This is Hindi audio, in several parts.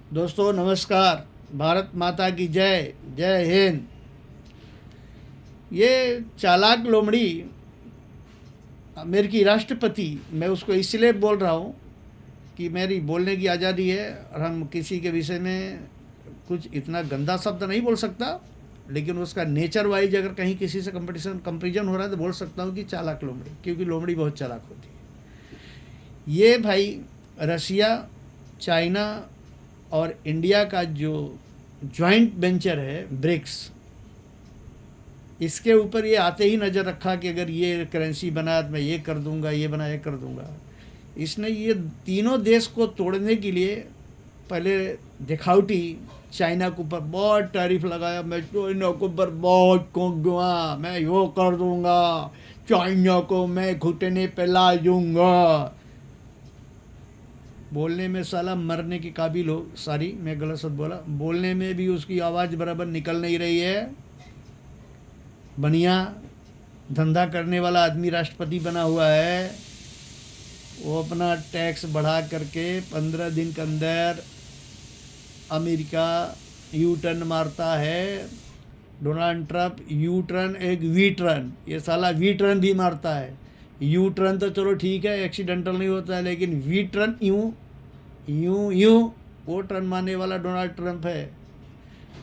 दोस्तों नमस्कार। भारत माता की जय। जय हिंद। ये चालाक लोमड़ी अमेरिकी राष्ट्रपति, मैं उसको इसलिए बोल रहा हूँ कि मेरी बोलने की आज़ादी है और हम किसी के विषय में कुछ इतना गंदा शब्द नहीं बोल सकता, लेकिन उसका नेचर वाइज अगर कहीं किसी से कंपेरिजन हो रहा है तो बोल सकता हूँ कि चालाक लोमड़ी, क्योंकि लोमड़ी बहुत चालाक होती है। ये भाई रसिया, चाइना और इंडिया का जो जॉइंट वेंचर है ब्रिक्स, इसके ऊपर ये आते ही नज़र रखा कि अगर ये करेंसी बना तो मैं ये कर दूंगा, ये बना ये कर दूंगा। इसने ये तीनों देश को तोड़ने के लिए पहले दिखावटी चाइना के ऊपर बहुत टैरिफ लगाया। मैं चाइना के ऊपर बहुत कूदूंगा, मैं यो कर दूंगा, चाइना को मैं घुटने पे ला दूंगा। बोलने में साला मरने के काबिल हो, सॉरी मैं गलत शब्द बोला, बोलने में भी उसकी आवाज़ बराबर निकल नहीं रही है। बढ़िया धंधा करने वाला आदमी राष्ट्रपति बना हुआ है, वो अपना टैक्स बढ़ा करके 15 दिन के अंदर अमेरिका यू टर्न मारता है। डोनाल्ड ट्रंप यू टर्न, एक वी टर्न, ये साला वी टर्न भी मारता है। यू टर्न तो चलो ठीक है, एक्सीडेंटल नहीं होता है, लेकिन वी टर्न यूँ यूँ यूँ वो टर्न मारने वाला डोनाल्ड ट्रंप है।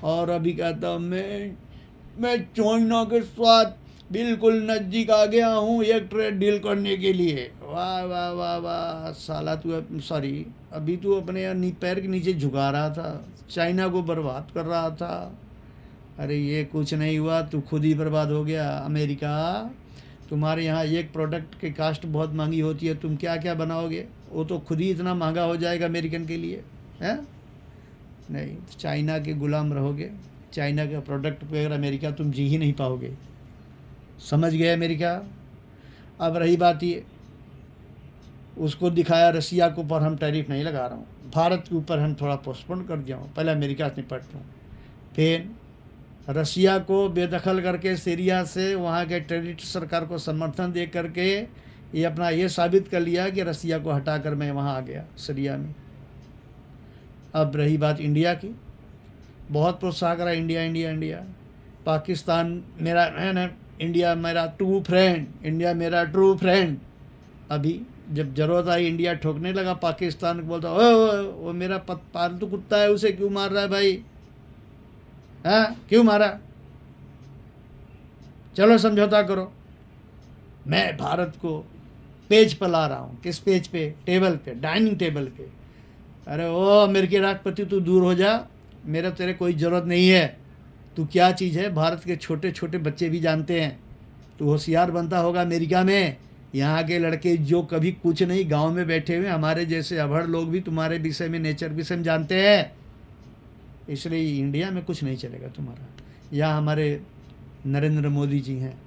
और अभी कहता हूँ मैं चाइना के साथ बिल्कुल नज़दीक आ गया हूँ एक ट्रेड डील करने के लिए। वाह वाह वाह वाह साला, तू सॉरी अभी तू अपने पैर के नीचे झुका रहा था, चाइना को बर्बाद कर रहा था। अरे ये कुछ नहीं हुआ, तू खुद ही बर्बाद हो गया। अमेरिका, तुम्हारे यहाँ एक प्रोडक्ट की कास्ट बहुत महंगी होती है, तुम क्या क्या बनाओगे? वो तो खुद ही इतना महंगा हो जाएगा अमेरिकन के लिए, है नहीं? चाइना के गुलाम रहोगे, चाइना के प्रोडक्ट पे अगर अमेरिका तुम जी ही नहीं पाओगे। समझ गए अमेरिका? अब रही बात ये, उसको दिखाया रसिया के ऊपर हम टैरिफ नहीं लगा रहा हूँ, भारत के ऊपर हम थोड़ा पोस्टपोन कर जाऊँ, पहले अमेरिका से निपट लूँ। फिर रसिया को बेदखल करके सीरिया से वहाँ के टेररिस्ट सरकार को समर्थन दे करके ये अपना ये साबित कर लिया कि रसिया को हटाकर मैं वहाँ आ गया सीरिया में। अब रही बात इंडिया की, बहुत प्रोत्साहन करा इंडिया इंडिया इंडिया। पाकिस्तान मेरा है ना, इंडिया मेरा ट्रू फ्रेंड, इंडिया मेरा ट्रू फ्रेंड। अभी जब ज़रूरत आई इंडिया ठोकने लगा पाकिस्तान को, बोलता वो मेरा पालतू कुत्ता है, उसे क्यों मार रहा है भाई? हाँ क्यों मारा? चलो समझौता करो। मैं भारत को पेज पर ला रहा हूँ। किस पेज पे? टेबल पे, डाइनिंग टेबल पे। अरे ओ अमेरिकी राष्ट्रपति तू दूर हो जा, मेरा तेरे कोई ज़रूरत नहीं है। तू क्या चीज़ है भारत के छोटे छोटे बच्चे भी जानते हैं। तू होशियार बनता होगा अमेरिका में। यहाँ के लड़के जो कभी कुछ नहीं, गांव में बैठे हुए हमारे जैसे अभड़ लोग भी तुम्हारे विषय में, नेचर विषय में जानते हैं। इसलिए इंडिया में कुछ नहीं चलेगा तुम्हारा। यहाँ हमारे नरेंद्र मोदी जी हैं,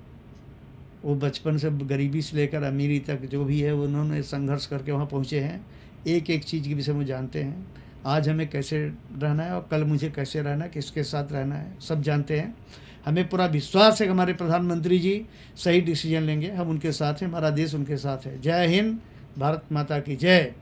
वो बचपन से गरीबी से लेकर अमीरी तक जो भी है उन्होंने संघर्ष करके वहाँ पहुँचे हैं। एक एक चीज़ के विषय में जानते हैं। आज हमें कैसे रहना है और कल मुझे कैसे रहना है, किसके साथ रहना है, सब जानते हैं। हमें पूरा विश्वास है कि हमारे प्रधानमंत्री जी सही डिसीजन लेंगे। हम उनके साथ हैं, हमारा देश उनके साथ है। जय हिंद, भारत माता की जय।